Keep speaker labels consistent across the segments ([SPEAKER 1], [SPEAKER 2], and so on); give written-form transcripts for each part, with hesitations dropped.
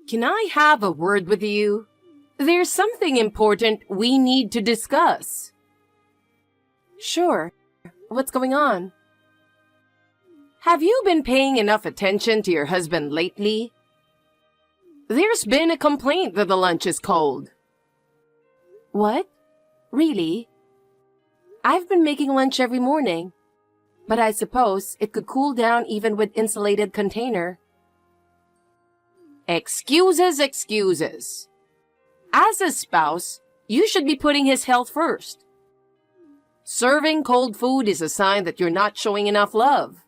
[SPEAKER 1] Can I have a word with you? There's something important we need to discuss. Sure. What's going on? Have you been paying enough attention to your husband lately? There's been a complaint that the lunch is cold. What? Really? I've been making lunch every morning, but I suppose it could cool down even with insulated container. Excuses, excuses. As a spouse, you should be putting his health first. Serving cold food is a sign that you're not showing enough love.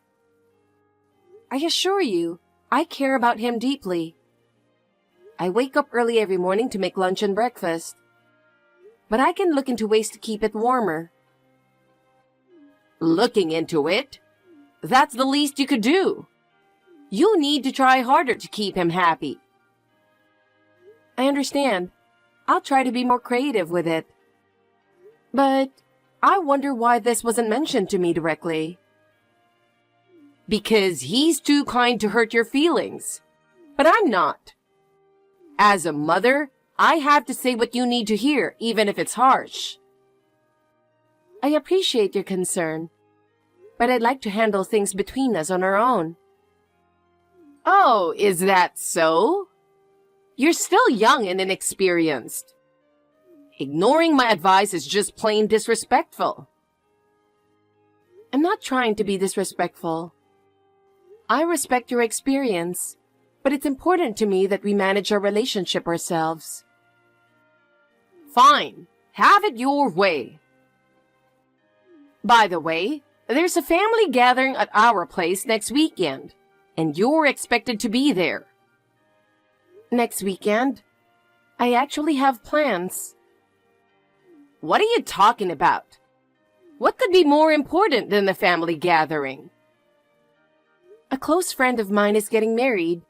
[SPEAKER 1] I assure you, I care about him deeply. I wake up early every morning to make lunch and breakfast, but I can look into ways to keep it warmer. Looking into it? That's the least you could do. You need to try harder to keep him happy. I understand. I'll try to be more creative with it. But I wonder why this wasn't mentioned to me directly. Because he's too kind to hurt your feelings. But I'm not. As a mother, I have to say what you need to hear, even if it's harsh. I appreciate your concern, but I'd like to handle things between us on our own. Oh, is that so? You're still young and inexperienced. Ignoring my advice is just plain disrespectful. I'm not trying to be disrespectful. I respect your experience, but it's important to me that we manage our relationship ourselves. Fine. Have it your way. By the way, there's a family gathering at our place next weekend, and you're expected to be there. Next weekend? I actually have plans. What are you talking about? What could be more important than the family gathering? A close friend of mine is getting married,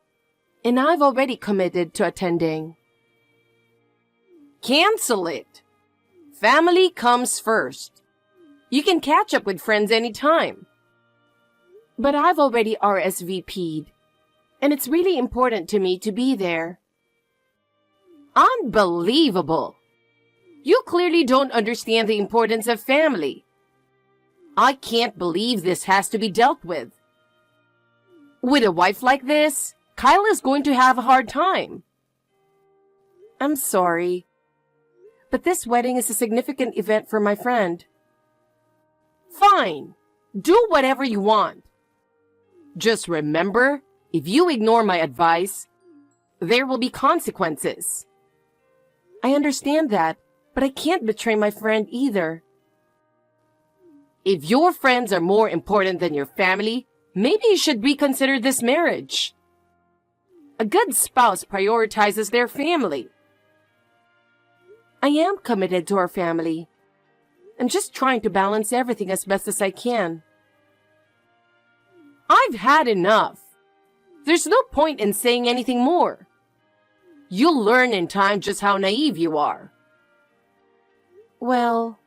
[SPEAKER 1] and I've already committed to attending. Cancel it. Family comes first. You can catch up with friends anytime. But I've already RSVP'd, and it's really important to me to be there. Unbelievable! You clearly don't understand the importance of family. I can't believe this has to be dealt with. With a wife like this, Kyle is going to have a hard time. I'm sorry, but this wedding is a significant event for my friend. Fine. Do whatever you want. Just remember, if you ignore my advice, there will be consequences. I understand that, but I can't betray my friend either. If your friends are more important than your family, maybe you should reconsider this marriage. A good spouse prioritizes their family. I am committed to our family. I'm just trying to balance everything as best as I can. I've had enough. There's no point in saying anything more. You'll learn in time just how naive you are. Well,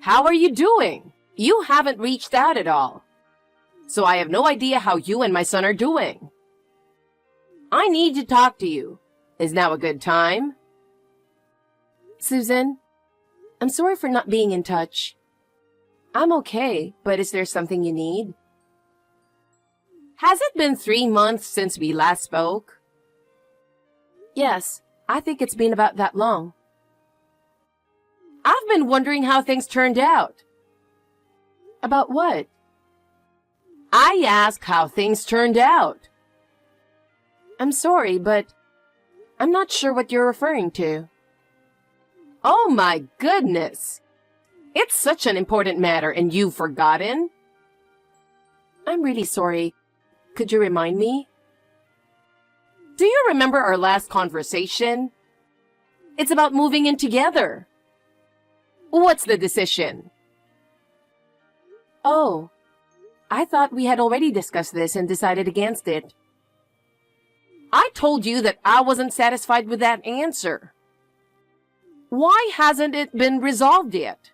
[SPEAKER 1] how are you doing? You haven't reached out at all. So I have no idea how you and my son are doing. I need to talk to you. Is now a good time? Susan, I'm sorry for not being in touch. I'm okay, but is there something you need? Has it been 3 months since we last spoke? Yes, I think it's been about that long. I've been wondering how things turned out. About what? I asked how things turned out. I'm sorry, but I'm not sure what you're referring to. Oh my goodness! It's such an important matter and you've forgotten? I'm really sorry. Could you remind me? Do you remember our last conversation? It's about moving in together. What's the decision? Oh, I thought we had already discussed this and decided against it. I told you that I wasn't satisfied with that answer. Why hasn't it been resolved yet?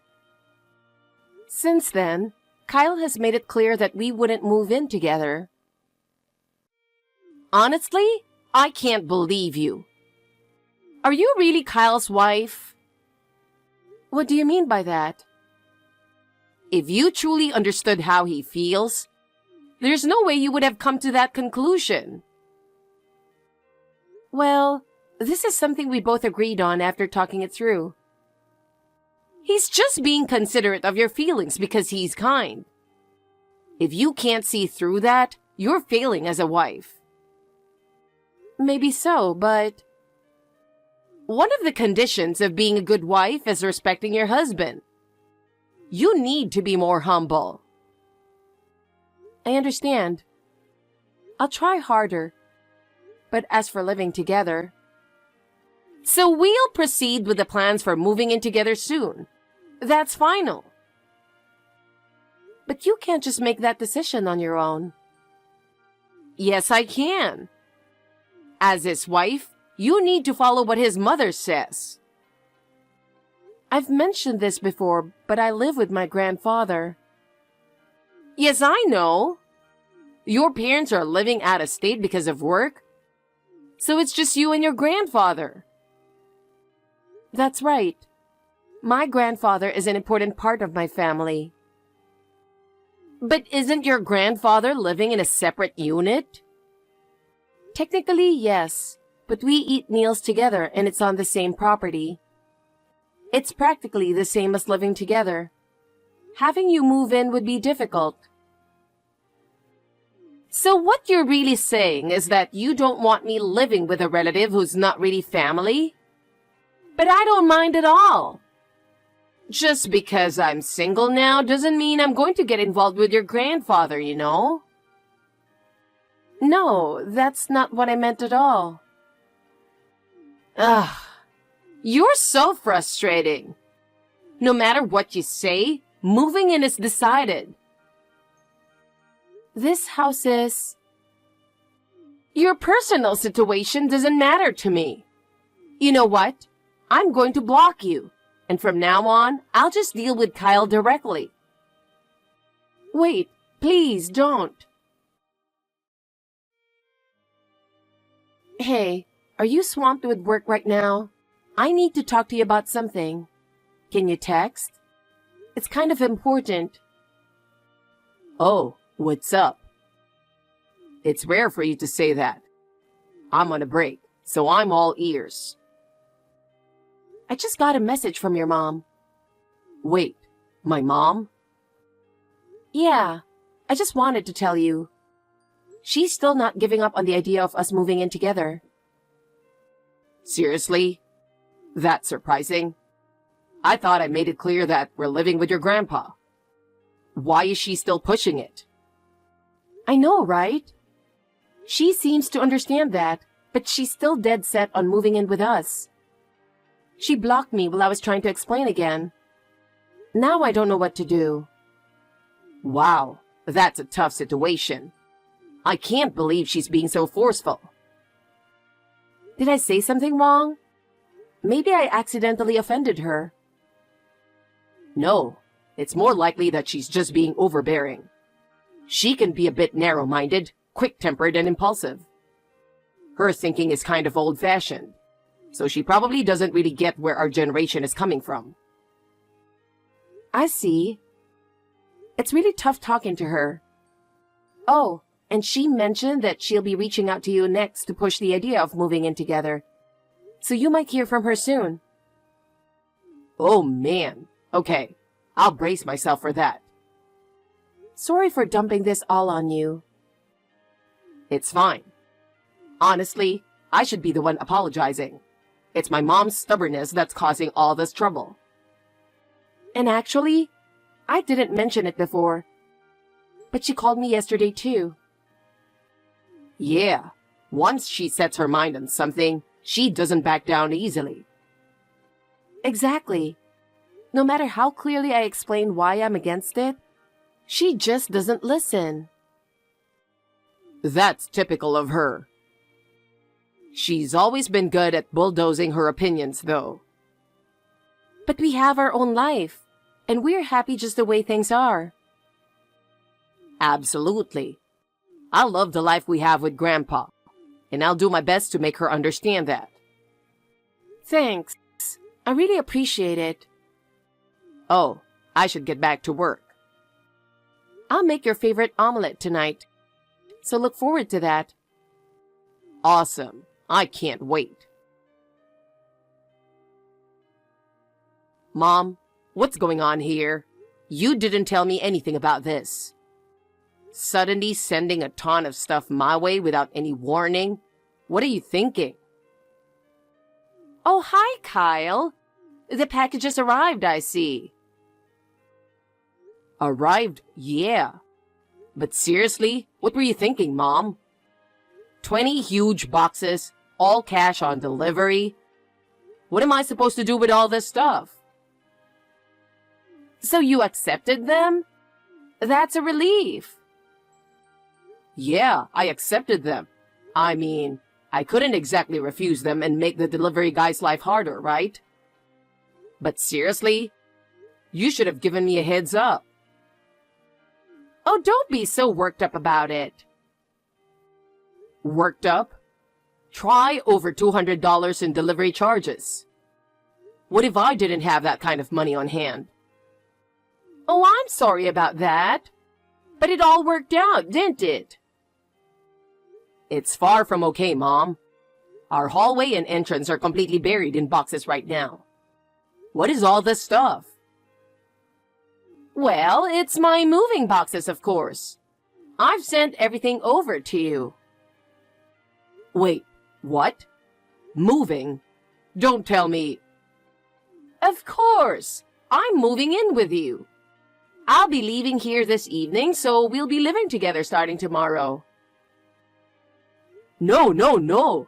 [SPEAKER 1] Since then, Kyle has made it clear that we wouldn't move in together. Honestly, I can't believe you. Are you really Kyle's wife? What do you mean by that? If you truly understood how he feels, there's no way you would have come to that conclusion. Well, this is something we both agreed on after talking it through. He's just being considerate of your feelings because he's kind. If you can't see through that, you're failing as a wife. Maybe so, but one of the conditions of being a good wife is respecting your husband. You need to be more humble. I understand. I'll try harder. But as for living together... So we'll proceed with the plans for moving in together soon. That's final. But you can't just make that decision on your own. Yes, I can. As his wife, you need to follow what his mother says. I've mentioned this before, but I live with my grandfather. Yes, I know. Your parents are living out of state because of work, so it's just you and your grandfather. That's right. My grandfather is an important part of my family. But isn't your grandfather living in a separate unit? Technically, yes, but we eat meals together and it's on the same property. It's practically the same as living together. Having you move in would be difficult. So what you're really saying is that you don't want me living with a relative who's not really family? But I don't mind at all. Just because I'm single now doesn't mean I'm going to get involved with your grandfather, you know? No, that's not what I meant at all. Ugh, you're so frustrating. No matter what you say, moving in is decided. This house is... Your personal situation doesn't matter to me. You know what? I'm going to block you. And from now on, I'll just deal with Kyle directly. Wait, please don't. Hey, are you swamped with work right now? I need to talk to you about something. Can you text? It's kind of important. Oh, what's up? It's rare for you to say that. I'm on a break, so I'm all ears. I just got a message from your mom. Wait, my mom? Yeah, I just wanted to tell you. She's still not giving up on the idea of us moving in together. Seriously? That's surprising. I thought I made it clear that we're living with your grandpa. Why is she still pushing it? I know, right? She seems to understand that, but she's still dead set on moving in with us. She blocked me while I was trying to explain again. Now I don't know what to do. Wow, that's a tough situation. I can't believe she's being so forceful. Did I say something wrong? Maybe I accidentally offended her. No, it's more likely that she's just being overbearing. She can be a bit narrow-minded, quick-tempered, and impulsive. Her thinking is kind of old-fashioned, so she probably doesn't really get where our generation is coming from. I see. It's really tough talking to her. Oh, and she mentioned that she'll be reaching out to you next to push the idea of moving in together. So you might hear from her soon. Oh man. Okay, I'll brace myself for that. Sorry for dumping this all on you. It's fine. Honestly, I should be the one apologizing. It's my mom's stubbornness that's causing all this trouble. And actually, I didn't mention it before. But she called me yesterday too. Yeah, once she sets her mind on something, she doesn't back down easily. Exactly. No matter how clearly I explain why I'm against it, she just doesn't listen. That's typical of her. She's always been good at bulldozing her opinions, though. But we have our own life, and we're happy just the way things are. Absolutely. I love the life we have with Grandpa. and I'll do my best to make her understand that. Thanks. I really appreciate it. Oh, I should get back to work. I'll make your favorite omelet tonight, so look forward to that. Awesome. I can't wait. Mom, what's going on here? You didn't tell me anything about this. Suddenly sending a ton of stuff my way without any warning? What are you thinking? Oh, hi, Kyle. The packages arrived, I see. Arrived? Yeah. But seriously, what were you thinking, Mom? 20 huge boxes, all cash on delivery. What am I supposed to do with all this stuff? So you accepted them? That's a relief. Yeah, I accepted them. I mean, I couldn't exactly refuse them and make the delivery guy's life harder, right? But seriously, you should have given me a heads up. Oh, don't be so worked up about it. Worked up? Try over $200 in delivery charges. What if I didn't have that kind of money on hand? Oh, I'm sorry about that. But it all worked out, didn't it? It's far from okay, Mom. Our hallway and entrance are completely buried in boxes right now. What is all this stuff? Well, it's my moving boxes, of course. I've sent everything over to you. Wait, what? Moving? Don't tell me. Of course. I'm moving in with you. I'll be leaving here this evening, so we'll be living together starting tomorrow. No.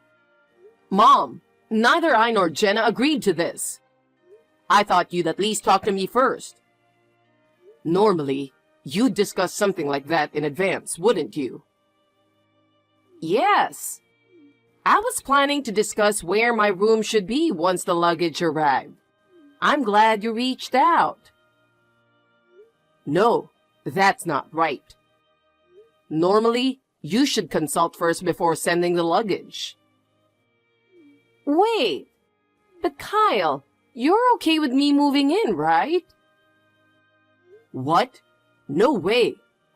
[SPEAKER 1] Mom, neither I nor Jenna agreed to this. I thought you'd at least talk to me first. Normally, you'd discuss something like that in advance, wouldn't you? Yes. I was planning to discuss where my room should be once the luggage arrived. I'm glad you reached out. No, that's not right. Normally, you should consult first before sending the luggage. Wait, but Kyle, you're okay with me moving in, right? What? No way.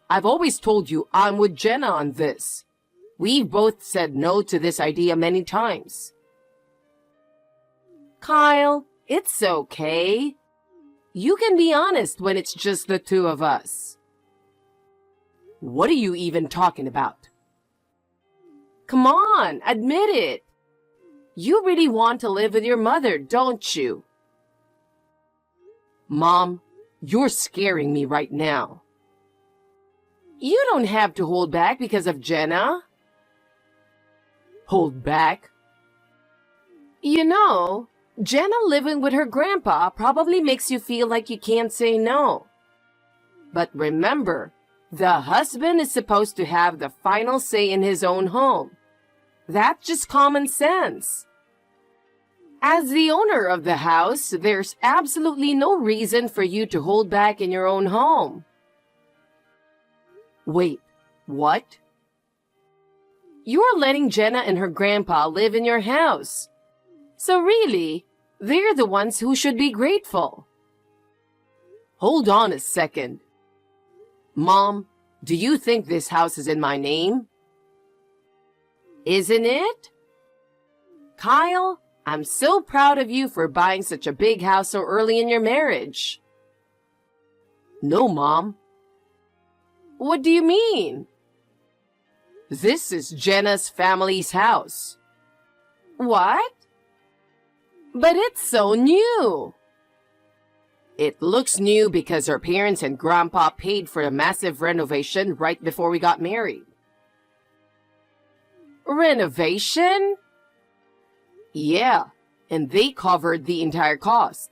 [SPEAKER 1] I've always told you I'm with Jenna on this. We've both said no to this idea many times. Kyle, it's okay. You can be honest when it's just the two of us. What are you even talking about? Come on, admit it. You really want to live with your mother, don't you? Mom, you're scaring me right now. You don't have to hold back because of Jenna. Hold back? You know, Jenna living with her grandpa probably makes you feel like you can't say no. But remember, the husband is supposed to have the final say in his own home. That's just common sense. As the owner of the house, there's absolutely no reason for you to hold back in your own home. Wait, what? You're letting Jenna and her grandpa live in your house. So really, they're the ones who should be grateful. Hold on a second. Mom, do you think this house is in my name? Isn't it? Kyle, I'm so proud of you for buying such a big house so early in your marriage. No, Mom. What do you mean? This is Jenna's family's house. What? But it's so new. It looks new because her parents and grandpa paid for a massive renovation right before we got married. Renovation? Yeah, and they covered the entire cost.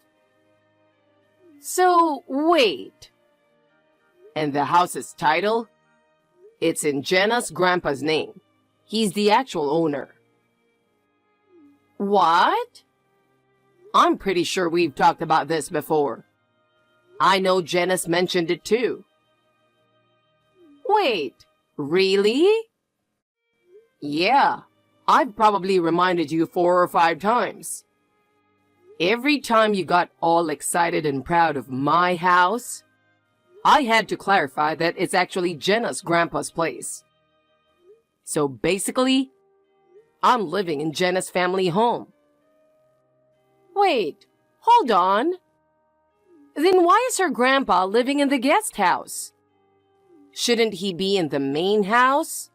[SPEAKER 1] So, wait. And the house's title? It's in Jenna's grandpa's name. He's the actual owner. What? I'm pretty sure we've talked about this before. I know Jenna's mentioned it too. Wait, really? Yeah, I've probably reminded you 4 or 5 times. Every time you got all excited and proud of my house, I had to clarify that it's actually Jenna's grandpa's place. So basically, I'm living in Jenna's family home. Wait, hold on. Then why is her grandpa living in the guest house? Shouldn't he be in the main house?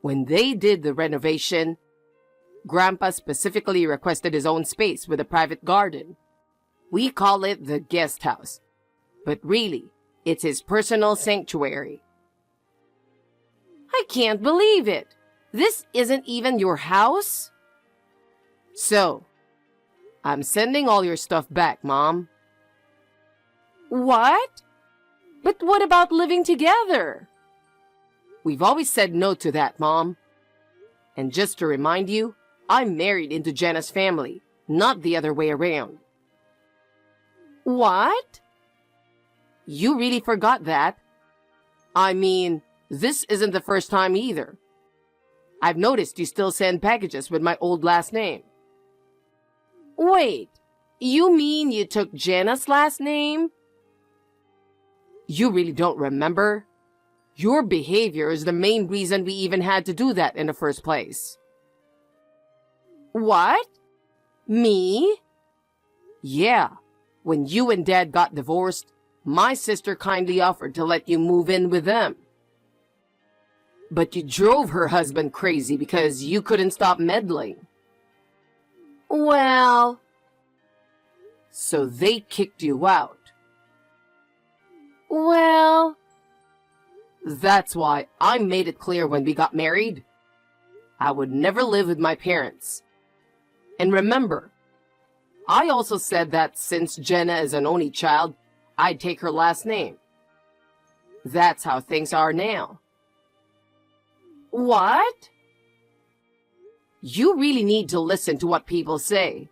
[SPEAKER 1] When they did the renovation, Grandpa specifically requested his own space with a private garden. We call it the guest house, but really, it's his personal sanctuary. I can't believe it. This isn't even your house? So, I'm sending all your stuff back, Mom. What? But what about living together? We've always said no to that, Mom. And just to remind you, I'm married into Jenna's family, not the other way around. What? You really forgot that? I mean, this isn't the first time either. I've noticed you still send packages with my old last name. Wait, you mean you took Jenna's last name? You really don't remember? Your behavior is the main reason we even had to do that in the first place. What? Me? Yeah, when you and Dad got divorced, my sister kindly offered to let you move in with them. But you drove her husband crazy because you couldn't stop meddling. Well... So they kicked you out. Well... That's why I made it clear when we got married. I would never live with my parents. And remember, I also said that since Jenna is an only child, I'd take her last name. That's how things are now. What? You really need to listen to what people say.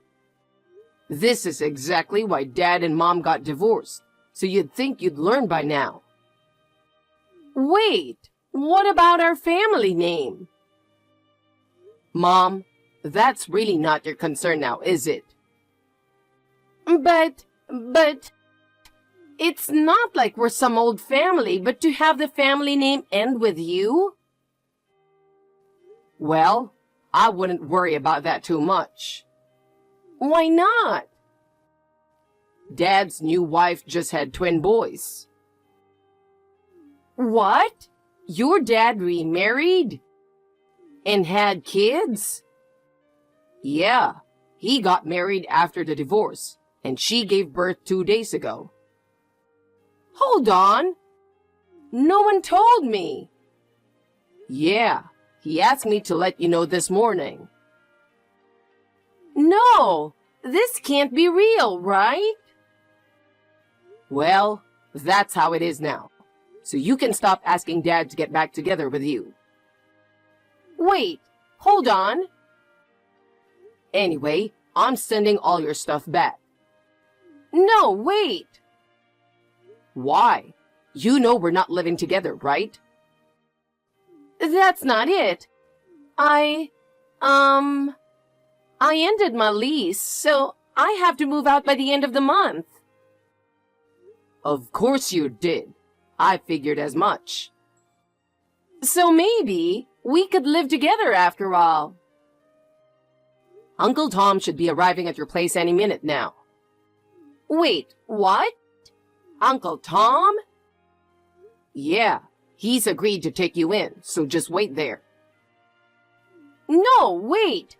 [SPEAKER 1] This is exactly why Dad and Mom got divorced, so you'd think you'd learn by now. Wait, what about our family name? Mom, that's really not your concern now, is it? But, it's not like we're some old family, but to have the family name end with you? Well, I wouldn't worry about that too much. Why not? Dad's new wife just had twin boys. What? Your dad remarried? And had kids? Yeah, he got married after the divorce, and she gave birth 2 days ago. Hold on. No one told me. Yeah, he asked me to let you know this morning. No, this can't be real, right? Well, that's how it is now. So you can stop asking Dad to get back together with you. Wait, hold on. Anyway, I'm sending all your stuff back. No, wait. Why? You know we're not living together, right? That's not it. I ended my lease, so I have to move out by the end of the month. Of course you did. I figured as much. So maybe we could live together after all. Uncle Tom should be arriving at your place any minute now. Wait, what? Uncle Tom? Yeah, he's agreed to take you in, so just wait there. No, wait.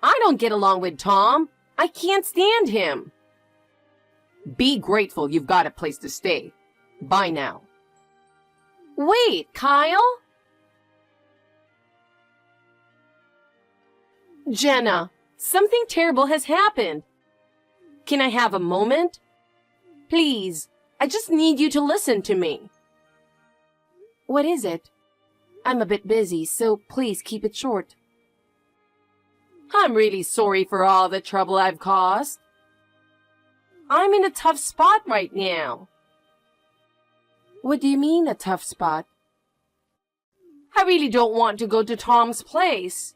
[SPEAKER 1] I don't get along with Tom. I can't stand him. Be grateful you've got a place to stay. Bye now. Wait, Kyle? Jenna, something terrible has happened. Can I have a moment? Please, I just need you to listen to me. What is it? I'm a bit busy, so please keep it short. I'm really sorry for all the trouble I've caused. I'm in a tough spot right now. What do you mean, a tough spot? I really don't want to go to Tom's place.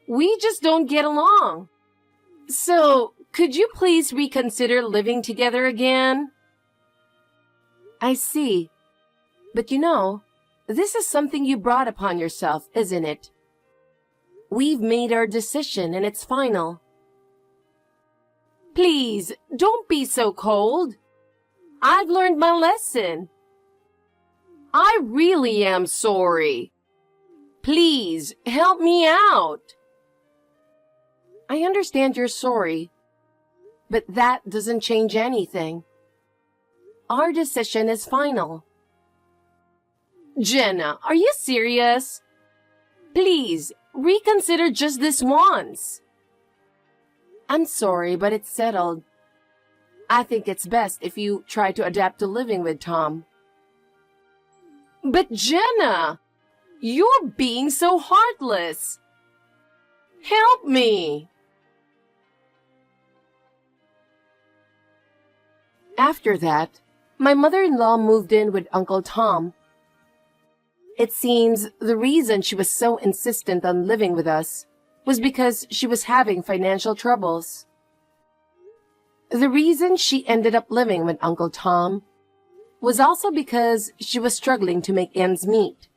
[SPEAKER 1] We just don't get along. So, could you please reconsider living together again? I see. But this is something you brought upon yourself, isn't it? We've made our decision and it's final. Please, don't be so cold. I've learned my lesson. I really am sorry. Please, help me out. I understand you're sorry, but that doesn't change anything. Our decision is final. Jenna, are you serious? Please, reconsider just this once. I'm sorry, but it's settled. I think it's best if you try to adapt to living with Tom. But Jenna, you're being so heartless. Help me. After that, my mother-in-law moved in with Uncle Tom. It seems the reason she was so insistent on living with us was because she was having financial troubles. The reason she ended up living with Uncle Tom was also because she was struggling to make ends meet.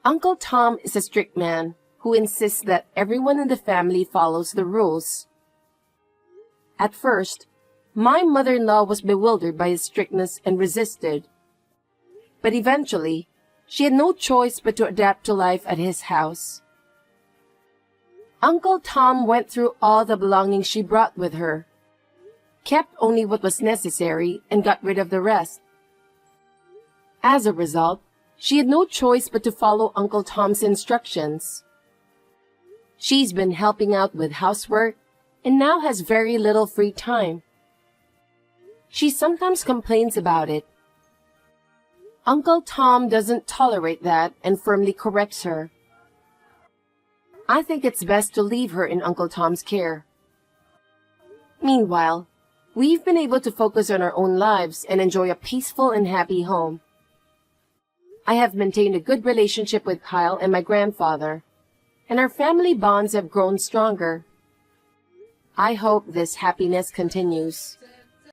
[SPEAKER 1] Uncle Tom is a strict man who insists that everyone in the family follows the rules. At first, my mother-in-law was bewildered by his strictness and resisted. But eventually, she had no choice but to adapt to life at his house. Uncle Tom went through all the belongings she brought with her, kept only what was necessary, and got rid of the rest. As a result, she had no choice but to follow Uncle Tom's instructions. She's been helping out with housework and now has very little free time. She sometimes complains about it. Uncle Tom doesn't tolerate that and firmly corrects her. I think it's best to leave her in Uncle Tom's care. Meanwhile, we've been able to focus on our own lives and enjoy a peaceful and happy home. I have maintained a good relationship with Kyle and my grandfather, and our family bonds have grown stronger. I hope this happiness continues.